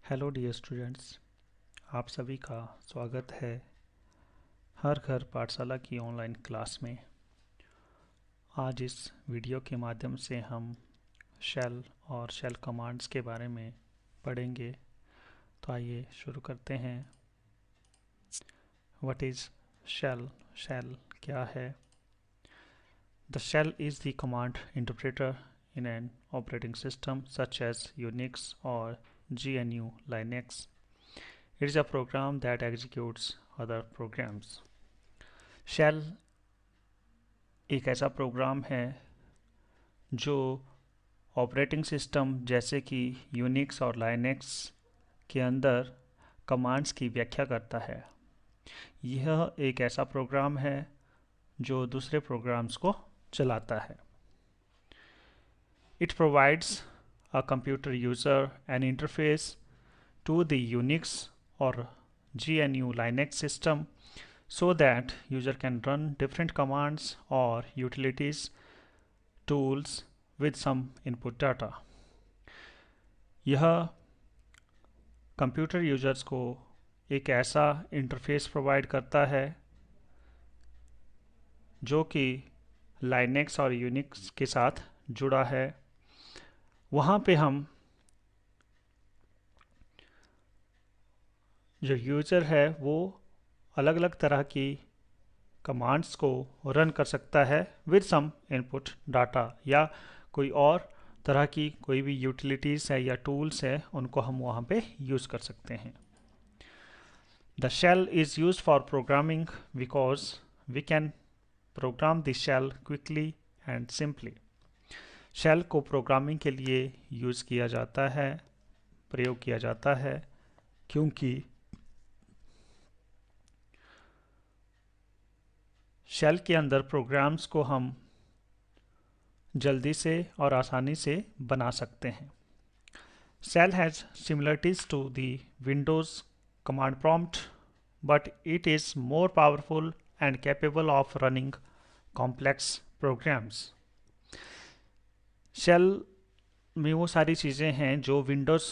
Hello dear students, आप सभी का स्वागत है हर घर पाठशाला की ऑनलाइन क्लास में। आज इस वीडियो के माध्यम से हम शेल और शेल कमांड्स के बारे में पढ़ेंगे। तो आइए शुरू करते हैं। What is shell? शेल क्या है? The shell is the command interpreter in an operating system such as Unix or GNU Linux. It is a program that executes other programs. Shell एक ऐसा प्रोग्राम है जो ऑपरेटिंग सिस्टम जैसे कि Unix और Linux के अंदर कमांड्स की व्याख्या करता है। यह एक ऐसा प्रोग्राम है जो दूसरे प्रोग्राम्स को चलाता है। It provides a computer user an interface to the Unix or GNU Linux system so that user can run different commands or utilities tools with some input data. यह कंप्यूटर यूजर्स को एक ऐसा interface provide करता है जो कि Linux और Unix के साथ जुड़ा है। वहाँ पे हम जो यूज़र है वो अलग अलग तरह की कमांड्स को रन कर सकता है विद सम इनपुट डाटा, या कोई और तरह की कोई भी यूटिलिटीज़ है या टूल्स है उनको हम वहाँ पे यूज़ कर सकते हैं। The shell is used for programming because we can program the shell quickly and simply. Shell को प्रोग्रामिंग के लिए यूज़ किया जाता है, प्रयोग किया जाता है, क्योंकि शेल के अंदर प्रोग्राम्स को हम जल्दी से और आसानी से बना सकते हैं। Shell has similarities to the Windows command prompt, but it is more powerful and capable of running complex programs. Shell में वो सारी चीज़ें हैं जो विंडोज़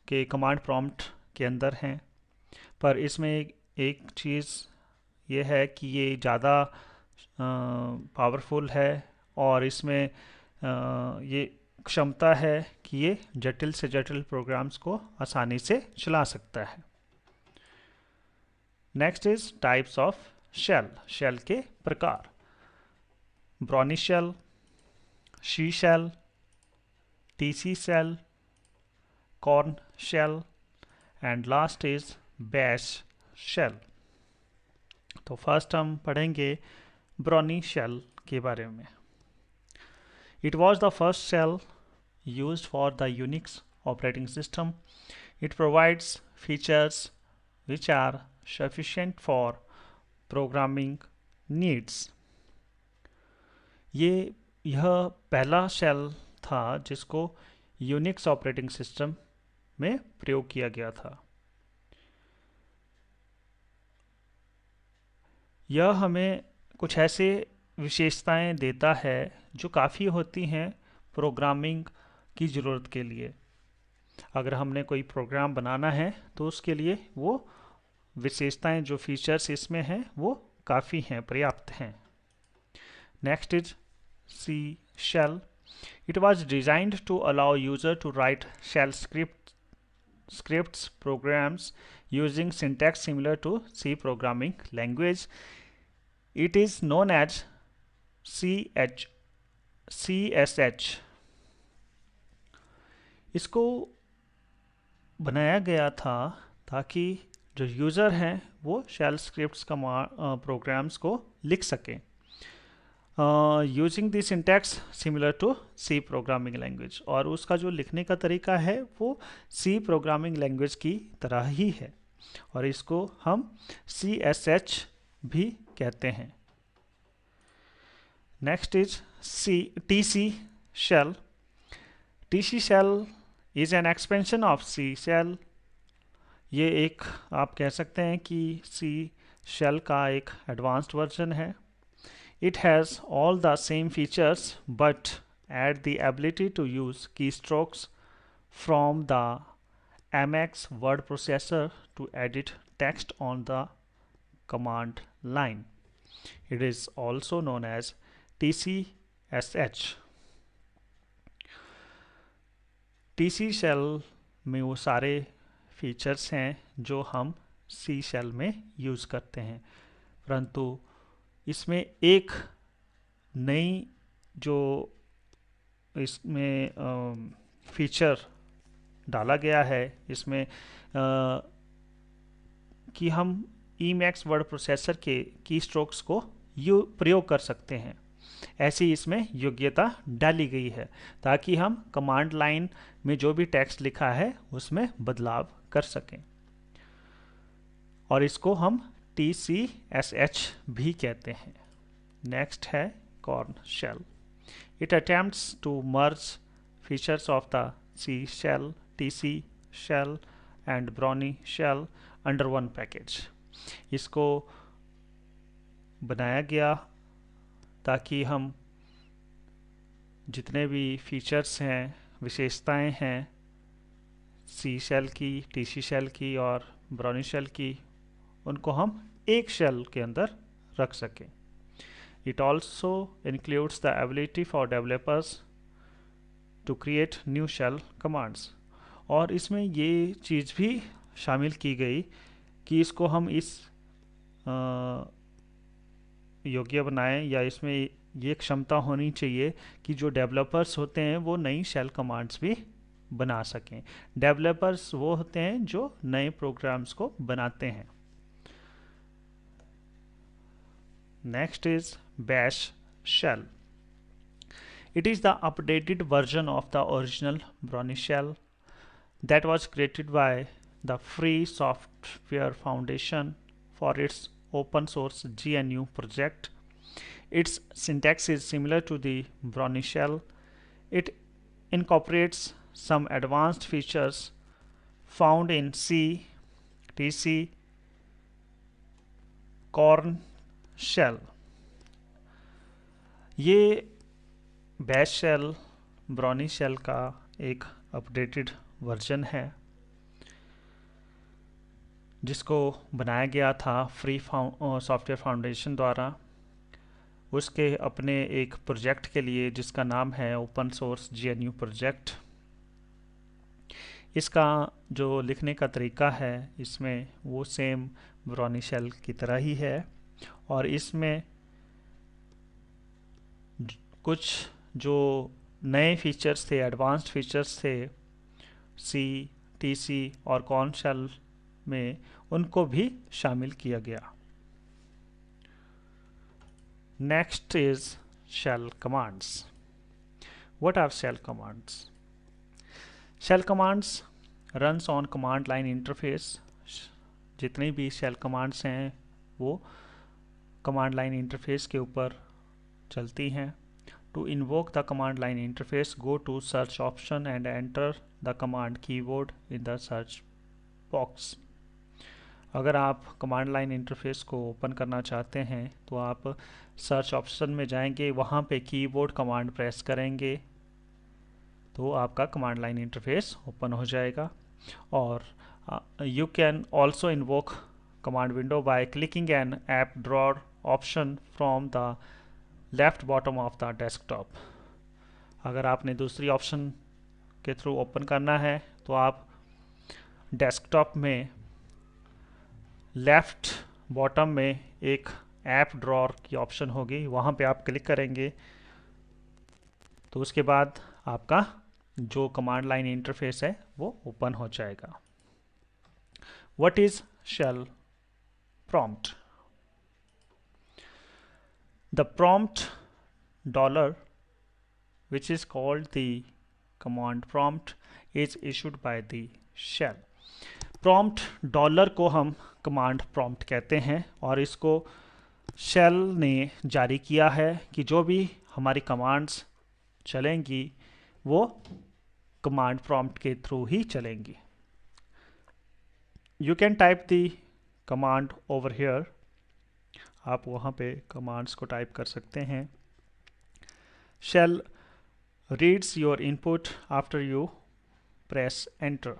के कमांड प्रॉम्प्ट के अंदर हैं, पर इसमें एक चीज़ ये है कि ये ज़्यादा पावरफुल है और इसमें ये क्षमता है कि ये जटिल से जटिल प्रोग्राम्स को आसानी से चला सकता है। Next is types of shell. Shell के प्रकार: Bourne shell, C shell, TC shell, Korn shell and last is bash shell. तो फर्स्ट हम पढ़ेंगे ब्राउनी शेल के बारे में। It was the first shell used for the Unix operating system. It provides features which are sufficient for programming needs. यह पहला shell था जिसको यूनिक्स ऑपरेटिंग सिस्टम में प्रयोग किया गया था। यह हमें कुछ ऐसे विशेषताएं देता है जो काफ़ी होती हैं प्रोग्रामिंग की ज़रूरत के लिए। अगर हमने कोई प्रोग्राम बनाना है तो उसके लिए वो विशेषताएं, जो फीचर्स इसमें हैं, वो काफ़ी हैं, पर्याप्त हैं। Next is C shell. It was designed to allow user to write shell scripts programs using syntax similar to C programming language. It is known as CSH. इसको बनाया गया था ताकि जो यूज़र हैं वो शेल स्क्रिप्ट्स का प्रोग्राम्स को लिख सकें using the syntax similar to C programming language, और उसका जो लिखने का तरीका है वो सी प्रोग्रामिंग लैंग्वेज की तरह ही है, और इसको हम CSH भी कहते हैं। Next is TC shell. TC shell is an expansion of C shell. ये एक, आप कह सकते हैं कि C शेल का एक एडवांस्ड वर्जन है। It has all the same features but add the ability to use keystrokes from the MX word processor to edit text on the command line. It is also known as TCSH. TC shell में वो सारे features हैं जो हम C shell में use करते हैं, परंतु इसमें एक नई जो इसमें फीचर डाला गया है इसमें कि हम Emacs वर्ड प्रोसेसर के की स्ट्रोक्स को प्रयोग कर सकते हैं। ऐसी इसमें योग्यता डाली गई है ताकि हम कमांड लाइन में जो भी टेक्स्ट लिखा है उसमें बदलाव कर सकें, और इसको हम TCSH भी कहते हैं। नेक्स्ट है Korn shell. It attempts to merge features of the C shell, TC shell and Bourne shell under one package. इसको बनाया गया ताकि हम जितने भी फीचर्स हैं, विशेषताएं हैं C शेल की, TC शेल की और ब्राउनी शेल की, उनको हम एक शेल के अंदर रख सकें। It also includes the ability for developers to create new shell commands। और इसमें ये चीज़ भी शामिल की गई कि इसको हम इस योग्य बनाएं, या इसमें ये क्षमता होनी चाहिए कि जो डेवलपर्स होते हैं वो नई शेल कमांड्स भी बना सकें। डेवलपर्स वो होते हैं जो नए प्रोग्राम्स को बनाते हैं। Next is bash shell. It is the updated version of the original brownie shell that was created by the Free Software Foundation for its open source GNU project. Its syntax is similar to the brownie shell. It incorporates some advanced features found in C, TC, Korn shell. ये bash shell brownie shell का एक updated version है जिसको बनाया गया था free software foundation द्वारा, उसके अपने एक प्रोजेक्ट के लिए जिसका नाम है ओपन सोर्स GNU प्रोजेक्ट। इसका जो लिखने का तरीका है इसमें वो सेम ब्राउनी शेल की तरह ही है, और इसमें कुछ जो नए फीचर्स थे, एडवांस्ड फीचर्स थे C, TC और कॉर्न शेल में, उनको भी शामिल किया गया। Next is shell commands. What are shell commands? Shell commands runs on command line interface. जितनी भी शेल कमांड्स हैं वो कमांड लाइन इंटरफेस के ऊपर चलती हैं। To invoke the command line interface, go to search option and enter the command keyword in the search box। अगर आप कमांड लाइन इंटरफेस को ओपन करना चाहते हैं तो आप सर्च ऑप्शन में जाएंगे, वहाँ पे कीबोर्ड कमांड प्रेस करेंगे तो आपका कमांड लाइन इंटरफेस ओपन हो जाएगा। और you can also invoke command window by clicking an app drawer option from the left bottom of the desktop. अगर आपने दूसरी ऑप्शन के थ्रू ओपन करना है तो आप डेस्कटॉप में लेफ्ट बॉटम में एक ऐप ड्रॉअर की ऑप्शन होगी, वहाँ पे आप क्लिक करेंगे तो उसके बाद आपका जो कमांड लाइन इंटरफेस है वो ओपन हो जाएगा। What is shell prompt? The prompt $, which is called the command prompt, is issued by the shell। prompt $, को हम command prompt कहते हैं, और इसको शेल ने जारी किया है कि जो भी हमारी कमांड्स चलेंगी वो कमांड prompt के थ्रू ही चलेंगी। You can type the command over here। आप वहाँ पे कमांड्स को टाइप कर सकते हैं। Shell reads your input after you press enter.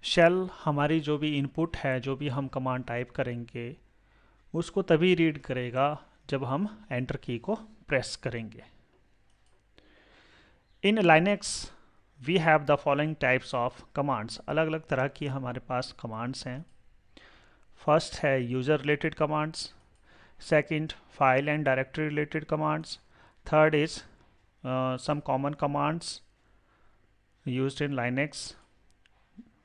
Shell हमारी जो भी इनपुट है, जो भी हम कमांड टाइप करेंगे उसको तभी रीड करेगा जब हम एंटर की को प्रेस करेंगे। In Linux we have the following types of commands. अलग अलग तरह की हमारे पास कमांड्स हैं। फर्स्ट है user related commands, second file and directory related commands, third is some common commands used in Linux.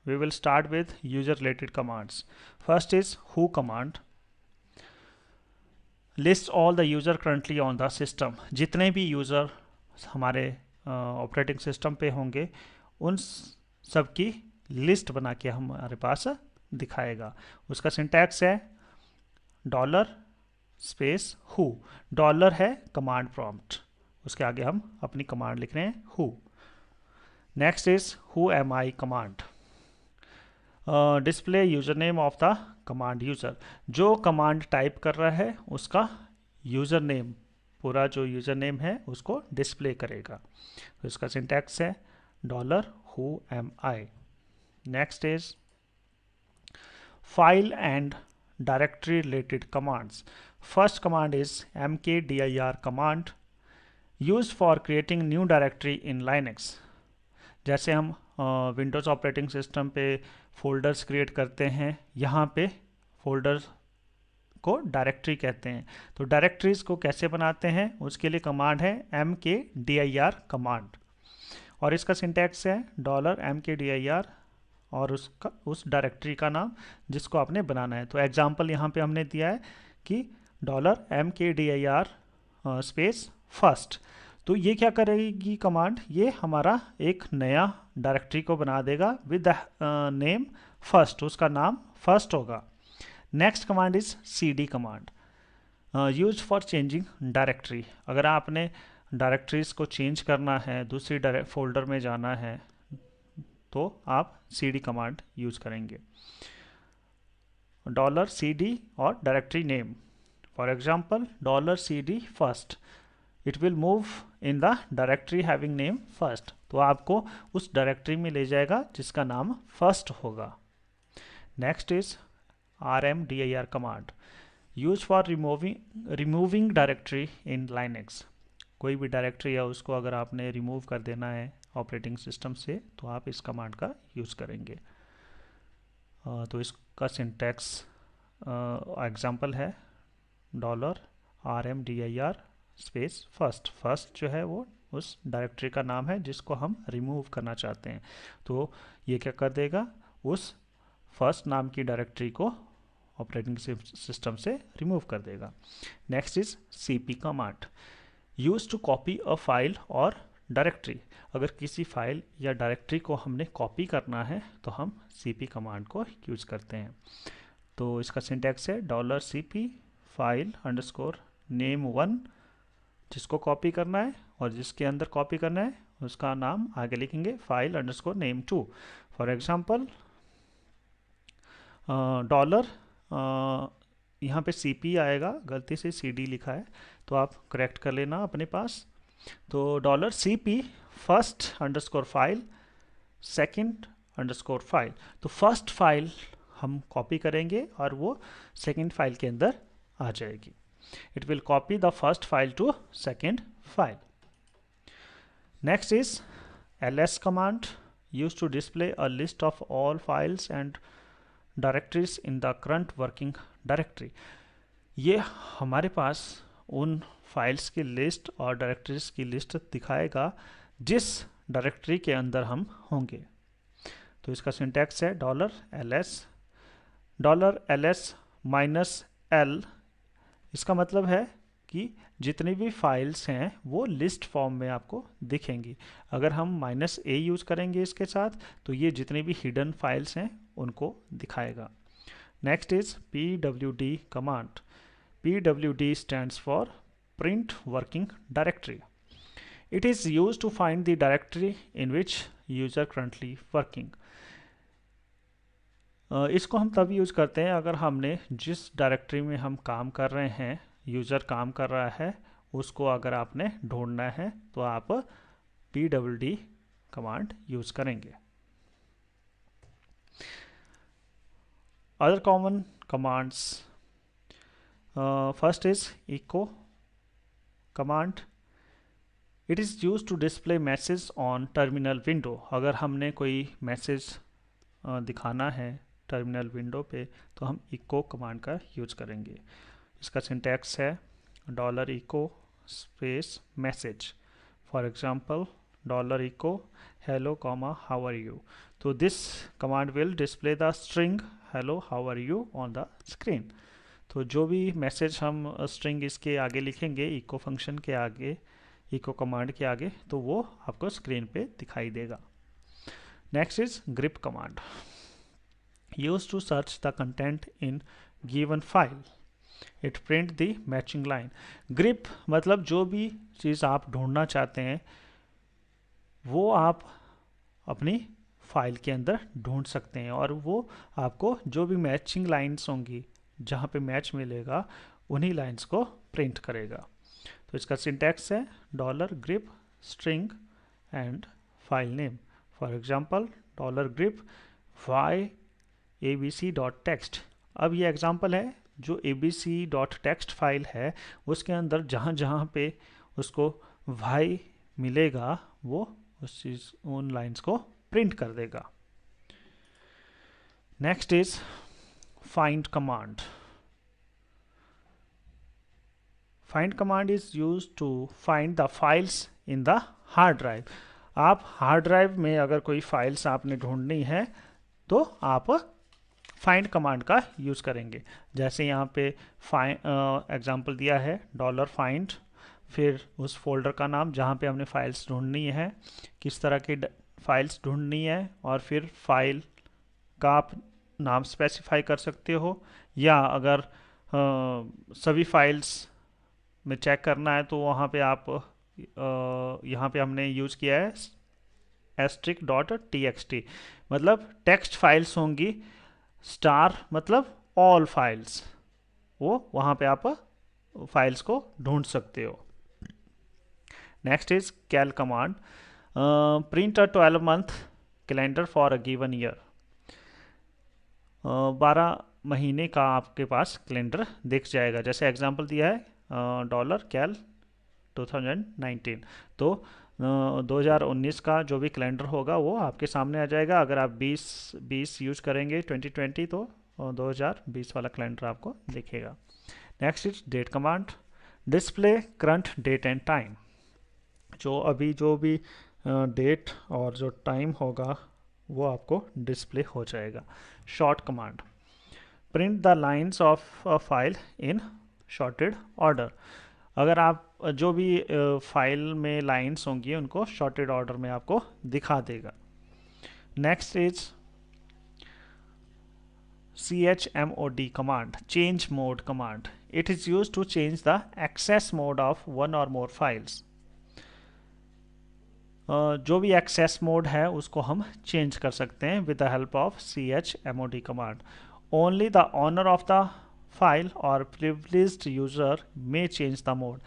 We will start with user related commands. First is who command. List all the user currently on the system. जितने भी user हमारे operating system पे होंगे उन सब की list बना के हमारे पास दिखाएगा। उसका सिंटैक्स है डॉलर स्पेस हु। डॉलर है कमांड प्रॉम्प्ट, उसके आगे हम अपनी कमांड लिख रहे हैं who. Next is who am I command. Display user name of the command user. जो कमांड टाइप कर रहा है उसका यूजर नेम, पूरा जो यूजर नेम है उसको डिस्प्ले करेगा। तो इसका सिंटैक्स है dollar who am I. Next is file and directory related commands. First command is mkdir command use for creating new directory in Linux. जैसे हम विंडोज़ ऑपरेटिंग सिस्टम पे फोल्डर्स क्रिएट करते हैं, यहाँ पे फोल्डर्स को डायरेक्टरी कहते हैं। तो डायरेक्टरीज को कैसे बनाते हैं उसके लिए कमांड है mkdir कमांड, और इसका सिंटैक्स है $mkdir और उसका उस डायरेक्टरी का नाम जिसको आपने बनाना है। तो एग्जांपल यहाँ पे हमने दिया है कि $mkdir स्पेस फर्स्ट। तो ये क्या करेगी कमांड, ये हमारा एक नया डायरेक्टरी को बना देगा विद नेम फर्स्ट, उसका नाम फर्स्ट होगा। Next command is cd command use for changing directory. अगर आपने डायरेक्टरीज को चेंज करना है, दूसरी फोल्डर में जाना है, तो आप cd कमांड यूज करेंगे। $cd और directory name, for example $cd first, it will move in the directory having name first. तो आपको उस डायरेक्टरी में ले जाएगा जिसका नाम फर्स्ट होगा। Next is rmdir command use for removing directory in Linux. कोई भी डायरेक्टरी है उसको अगर आपने रिमूव कर देना है ऑपरेटिंग सिस्टम से तो आप इस कमांड का यूज करेंगे। तो इसका सिंटैक्स एग्जाम्पल है $rmdir स्पेस फर्स्ट। फर्स्ट जो है वो उस डायरेक्टरी का नाम है जिसको हम रिमूव करना चाहते हैं। तो ये क्या कर देगा, उस फर्स्ट नाम की डायरेक्टरी को ऑपरेटिंग सिस्टम से रिमूव कर देगा। Next is cp command use to copy a file और डायरेक्टरी। अगर किसी फाइल या डायरेक्टरी को हमने कॉपी करना है तो हम cp कमांड को यूज करते हैं। तो इसका सिंटैक्स है $cp फाइल अंडरस्कोर name1, जिसको कॉपी करना है और जिसके अंदर कॉपी करना है उसका नाम आगे लिखेंगे file underscore name2। For example dollar, यहाँ पे cp आएगा, गलती से cd लिखा है तो आप करेक्ट कर लेना अपने पास। तो $cp first underscore file second underscore file. तो फर्स्ट फाइल हम कॉपी करेंगे और वो सेकंड फाइल के अंदर आ जाएगी। It will copy the first file to second file. Next is ls command used to display a list of all files and directories in the current working directory. ये हमारे पास उन files की list और directories की list दिखाएगा जिस directory के अंदर हम होंगे। तो इसका सिंटैक्स है $ls -l। इसका मतलब है कि जितनी भी फाइल्स हैं वो लिस्ट फॉर्म में आपको दिखेंगी। अगर हम -a यूज़ करेंगे इसके साथ तो ये जितनी भी हिडन फाइल्स हैं उनको दिखाएगा। Next is pwd command. pwd stands for print working directory. It is use to find the directory in which user currently working. इसको हम तब यूज़ करते हैं अगर हमने जिस डायरेक्टरी में हम काम कर रहे हैं, यूज़र काम कर रहा है, उसको अगर आपने ढूंढना है तो आप pwd कमांड यूज करेंगे। Other common commands, first is echo command. It is use to display message on terminal window. अगर हमने कोई मैसेज दिखाना है टर्मिनल विंडो पे तो हम echo कमांड का यूज करेंगे। इसका सिंटैक्स है $echo space message. For example $echo hello how are you। तो this command will display the string hello how are you on the screen. तो जो भी मैसेज हम स्ट्रिंग इसके आगे लिखेंगे echo फंक्शन के आगे, echo कमांड के आगे, तो वो आपको स्क्रीन पे दिखाई देगा। Next is grep command, used to search the content in given file। It print the matching line। grep मतलब जो भी चीज़ आप ढूंढना चाहते हैं वो आप अपनी फाइल के अंदर ढूंढ सकते हैं, और वो आपको जो भी मैचिंग लाइंस होंगी जहाँ पे मैच मिलेगा उन्हीं लाइंस को प्रिंट करेगा। तो इसका सिंटैक्स है $grep string and file name। For example $grep y abc.txt। अब ये एग्जाम्पल है, जो abc.txt फाइल है उसके अंदर जहाँ जहाँ पे उसको y मिलेगा वो उस चीज़ उन लाइंस को प्रिंट कर देगा। Next is find command. Find command is use to find the files in the hard drive. आप हार्ड ड्राइव में अगर कोई फाइल्स आपने ढूंढनी है तो आप फाइंड कमांड का यूज करेंगे। जैसे यहाँ पे एग्जांपल दिया है $find, फिर उस फोल्डर का नाम जहाँ पे हमने फाइल्स ढूंढनी है, किस तरह की फाइल्स ढूंढनी है, और फिर फाइल का आप नाम स्पेसिफाई कर सकते हो, या अगर सभी फाइल्स में चेक करना है तो वहाँ पे आप यहाँ पे हमने यूज़ किया है *.txt, मतलब टेक्स्ट फाइल्स होंगी, स्टार मतलब ऑल फाइल्स, वो वहाँ पे आप फाइल्स को ढूंढ सकते हो। Next is cal command, print a 12-month calendar for a given year. 12 महीने का आपके पास कैलेंडर दिख जाएगा। जैसे एग्जांपल दिया है $cal 2019, तो 2019 का जो भी कैलेंडर होगा वो आपके सामने आ जाएगा। अगर आप 20 यूज करेंगे 2020 तो 2020 वाला कैलेंडर आपको दिखेगा। Next is date command, display current date and time. जो भी डेट और जो टाइम होगा वो आपको डिस्प्ले हो जाएगा। Short command, print the lines of a file in shorted order. अगर आप जो भी फाइल में लाइंस होंगी उनको शॉर्टेड ऑर्डर में आपको दिखा देगा। Next is chmod command, change mode command. It is used to change the access mode of one or more files. जो भी एक्सेस मोड है उसको हम चेंज कर सकते हैं with the help of chmod command. Only the owner of the file or privileged user may change the mode.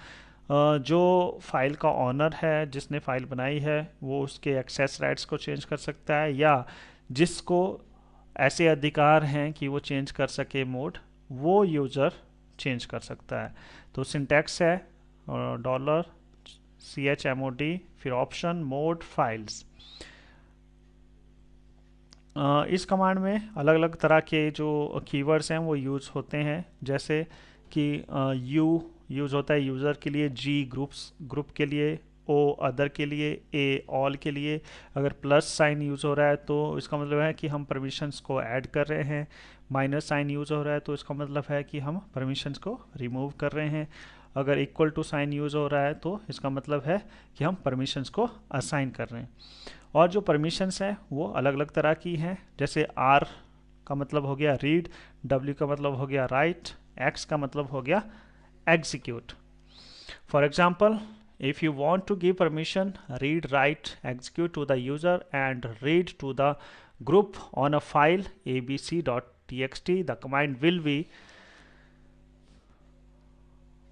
जो file का ऑनर है, जिसने फाइल बनाई है, वो उसके एक्सेस राइट्स को चेंज कर सकता है, या जिसको ऐसे अधिकार हैं कि वो चेंज कर सके मोड, वो यूजर चेंज कर सकता है। तो सिंटैक्स है $chmod, फिर ऑप्शन मोड फाइल्स। इस कमांड में अलग अलग तरह के जो कीवर्ड्स हैं वो यूज़ होते हैं। जैसे कि यू यूज़ होता है यूज़र के लिए, जी ग्रुप के लिए, ओ अदर के लिए, ए ऑल के लिए। अगर प्लस साइन यूज़ हो रहा है तो इसका मतलब है कि हम परमिशंस को ऐड कर रहे हैं। माइनस साइन यूज़ हो रहा है तो इसका मतलब है कि हम परमिशंस को रिमूव कर रहे हैं। अगर इक्वल टू साइन यूज़ हो रहा है तो इसका मतलब है कि हम परमिशंस को असाइन कर रहे हैं। और जो परमिशंस है वो अलग अलग तरह की हैं। जैसे आर का मतलब हो गया रीड, डब्ल्यू का मतलब हो गया राइट, एक्स का मतलब हो गया execute. For example, if you want to give permission, read, write, execute to the user and read to the group on a file abc.txt, the command will be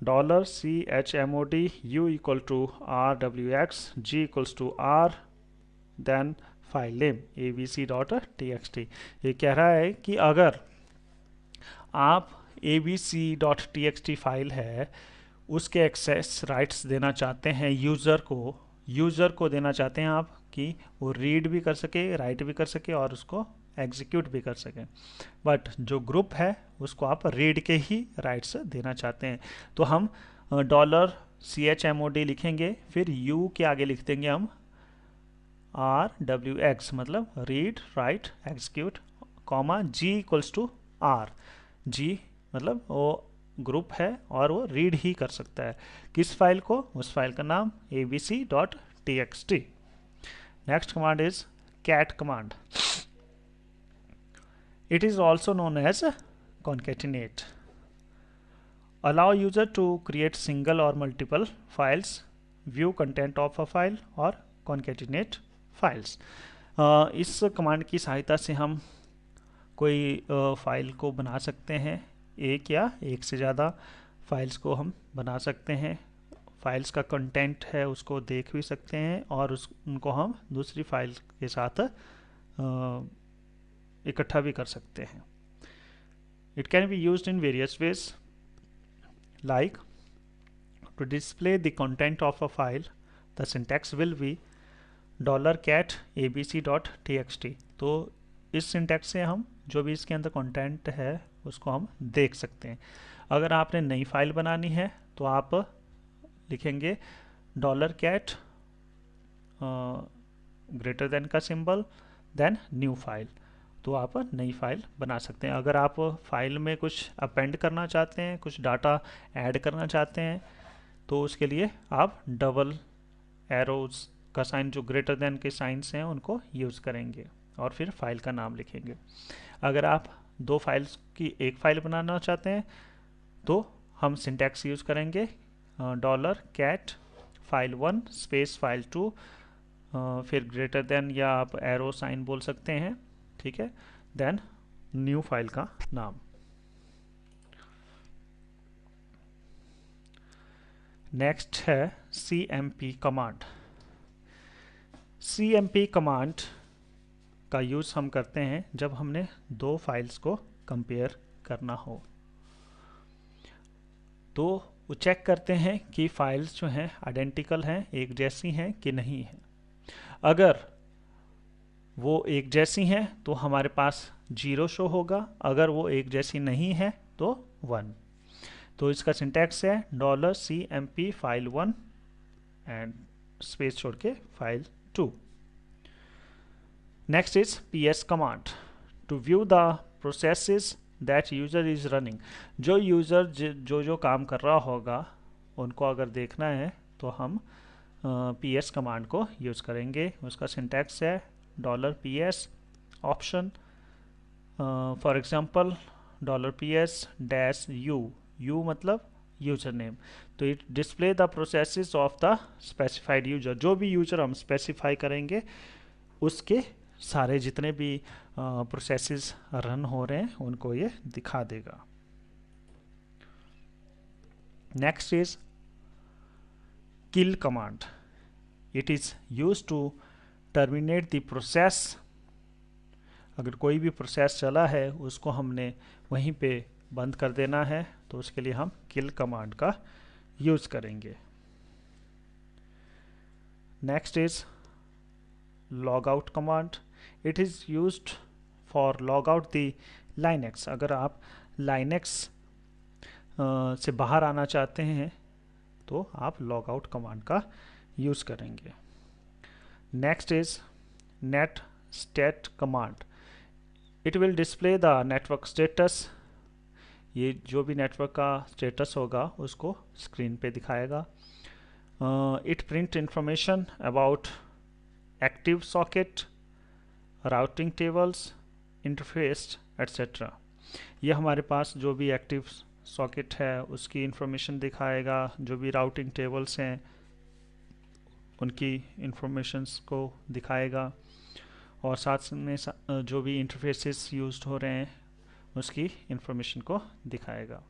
$chmod u equal to rwx, g equals to r then file name abc.txt। ये कह रहा है कि अगर आप abc.txt file है उसके access rights देना चाहते हैं यूज़र को देना चाहते हैं आप कि वो रीड भी कर सके, राइट भी कर सके और उसको एग्जीक्यूट भी कर सके। बट जो ग्रुप है उसको आप रीड के ही राइट्स देना चाहते हैं, तो हम $CHMOD लिखेंगे, फिर U के आगे लिख देंगे हम RWX मतलब read write execute, comma G=R। G मतलब वो ग्रुप है और वो रीड ही कर सकता है किस फाइल को, उस फाइल का नाम abc.txt। Next command is cat command. It is also known as concatenate. Allow user to create single or multiple files, view content of a file or concatenate files. इस command की सहायता से हम कोई फाइल को बना सकते हैं, एक या एक से ज़्यादा फाइल्स को हम बना सकते हैं, फाइल्स का कंटेंट है उसको देख भी सकते हैं और उनको हम दूसरी फाइल के साथ इकट्ठा भी कर सकते हैं। It can be used in various ways, like to display the content of a file, the syntax will be $cat abc.txt। तो इस सिंटैक्स से हम जो भी इसके अंदर कंटेंट है उसको हम देख सकते हैं। अगर आपने नई फाइल बनानी है तो आप लिखेंगे $cat ग्रेटर देन का सिंबल देन न्यू फाइल, तो आप नई फाइल बना सकते हैं। अगर आप फाइल में कुछ अपेंड करना चाहते हैं, कुछ डाटा ऐड करना चाहते हैं, तो उसके लिए आप डबल एरोज का साइन, जो ग्रेटर देन के साइंस हैं, उनको यूज़ करेंगे और फिर फाइल का नाम लिखेंगे। अगर आप दो फाइल्स की एक फाइल बनाना चाहते हैं तो हम सिंटैक्स यूज़ करेंगे $cat file1 स्पेस file2, फिर ग्रेटर देन या आप एरो साइन बोल सकते हैं, ठीक है, देन न्यू फाइल का नाम। नेक्स्ट है cmp कमांड। cmp कमांड का यूज़ हम करते हैं जब हमने दो फाइल्स को कंपेयर करना हो, तो वो चेक करते हैं कि फाइल्स जो हैं आइडेंटिकल हैं, एक जैसी हैं कि नहीं है। अगर वो एक जैसी हैं तो हमारे पास 0 शो होगा, अगर वो एक जैसी नहीं है तो 1। तो इसका सिंटैक्स है $cmp file1 एंड स्पेस छोड़ के file2। Next is ps command to view the processes that user is running. जो यूजर जो काम कर रहा होगा उनको अगर देखना है तो हम ps कमांड को यूज़ करेंगे। उसका सिंटैक्स है $ps option, for example $ps-u, u मतलब यूजर नेम, तो it display the processes of the specified user. जो भी यूजर हम स्पेसिफाई करेंगे उसके सारे जितने भी प्रोसेसेस रन हो रहे हैं उनको ये दिखा देगा। Next is kill command. It is use to terminate the process. अगर कोई भी प्रोसेस चला है उसको हमने वहीं पे बंद कर देना है, तो उसके लिए हम किल कमांड का यूज करेंगे। Next is log out command. It is used for log out the Linux. अगर आप लाइनेक्स से बाहर आना चाहते हैं तो आप लॉग आउट कमांड का यूज करेंगे। Next is net state command. It will display the network status. ये जो भी नेटवर्क का स्टेटस होगा उसको स्क्रीन पे दिखाएगा। It print information about active socket, routing tables, interface etcetera. ये हमारे पास जो भी एक्टिव सॉकेट है उसकी इंफॉर्मेशन दिखाएगा, जो भी राउटिंग टेबल्स हैं उनकी इंफॉर्मेशंस को दिखाएगा, और साथ में जो भी इंटरफेसेस यूज्ड हो रहे हैं उसकी इंफॉर्मेशन को दिखाएगा।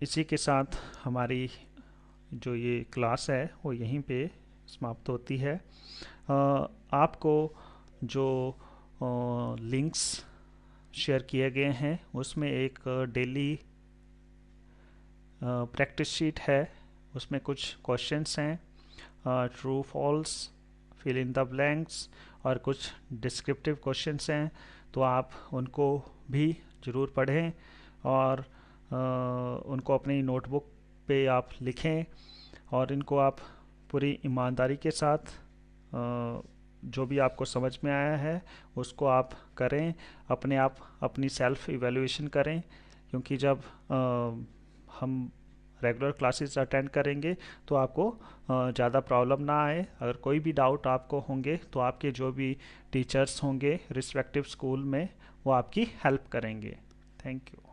इसी के साथ हमारी जो ये क्लास है वो यहीं पे समाप्त होती है। आपको जो लिंक्स शेयर किए गए हैं उसमें एक डेली प्रैक्टिस शीट है, उसमें कुछ क्वेश्चंस हैं, true false, fill in the blanks, और कुछ डिस्क्रिप्टिव क्वेश्चंस हैं। तो आप उनको भी ज़रूर पढ़ें और उनको अपनी नोटबुक पे आप लिखें, और इनको आप पूरी ईमानदारी के साथ जो भी आपको समझ में आया है उसको आप करें, अपने आप अपनी सेल्फ इवैल्यूएशन करें। क्योंकि जब हम रेगुलर क्लासेस अटेंड करेंगे तो आपको ज़्यादा प्रॉब्लम ना आए। अगर कोई भी डाउट आपको होंगे तो आपके जो भी टीचर्स होंगे रिस्पेक्टिव स्कूल में वो आपकी हेल्प करेंगे। Thank you.